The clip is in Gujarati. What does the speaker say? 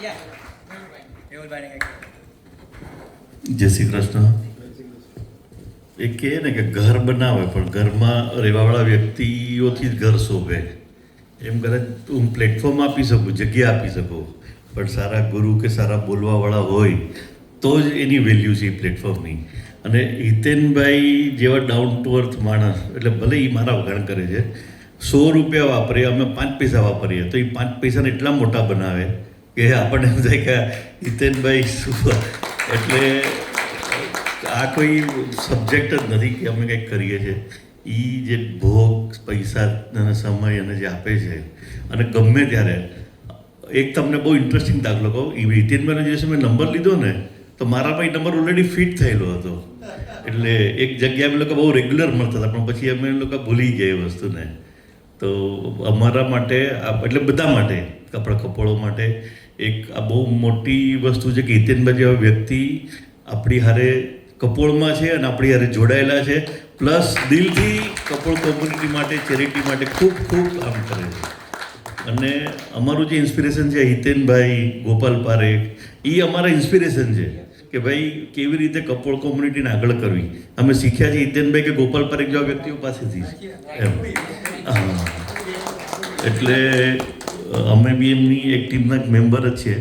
જય શ્રી કૃષ્ણ. એ કહે ને કે ઘર બનાવે પણ ઘરમાં રહેવાવાળા વ્યક્તિઓથી જ ઘર શોભે. એમ કદાચ હું પ્લેટફોર્મ આપી શકું, જગ્યા આપી શકું, પણ સારા ગુરુ કે સારા બોલવાવાળા હોય તો જ એની વેલ્યુ છે એ પ્લેટફોર્મની. અને હિતેનભાઈ જેવા ડાઉન ટુ અર્થ માણસ, એટલે ભલે એ મારા વખાણ કરે છે, 100 રૂપિયા વાપરીએ, અમે 5 પૈસા વાપરીએ તો એ 5 પૈસાને એટલા મોટા બનાવે કે આપણને એમ થાય કે હિતેનભાઈ શું. એટલે આ કોઈ સબ્જેક્ટ જ નથી કે અમે કંઈક કરીએ છીએ. એ જે ભોગ, પૈસા અને સમય અને જે આપે છે, અને ગમે ત્યારે એક તમને બહુ ઇન્ટરેસ્ટિંગ દાખલો કહું. એ હિતેનભાઈનો જે મેં નંબર લીધો ને, તો મારા પાસે નંબર ઓલરેડી ફિટ થયેલો હતો. એટલે એક જગ્યાએ અમે લોકો બહુ રેગ્યુલર મળતા હતા, પણ પછી અમે લોકો ભૂલી ગયા એ વસ્તુને. તો અમારા માટે, એટલે બધા માટે, આપણા કપોળો માટે એક આ બહુ મોટી વસ્તુ છે કે હિતેનભાઈ જેવા વ્યક્તિ આપણી હારે કપોળમાં છે અને આપણી હારે જોડાયેલા છે, પ્લસ દિલથી કપોળ કોમ્યુનિટી માટે, ચેરિટી માટે ખૂબ ખૂબ કામ કરે છે. અને અમારું જે ઇન્સ્પિરેશન છે હિતેનભાઈ, ગોપાલ પારેખ, એ અમારા ઇન્સ્પિરેશન છે કે ભાઈ કેવી રીતે કપોળ કોમ્યુનિટીને આગળ કરવી. અમે શીખ્યા છીએ હિતેનભાઈ કે ગોપાલ પારેખ જેવા વ્યક્તિઓ પાસેથી એમ. હા, એટલે અમે બી એમની એક ટીમના મેમ્બર જ છીએ.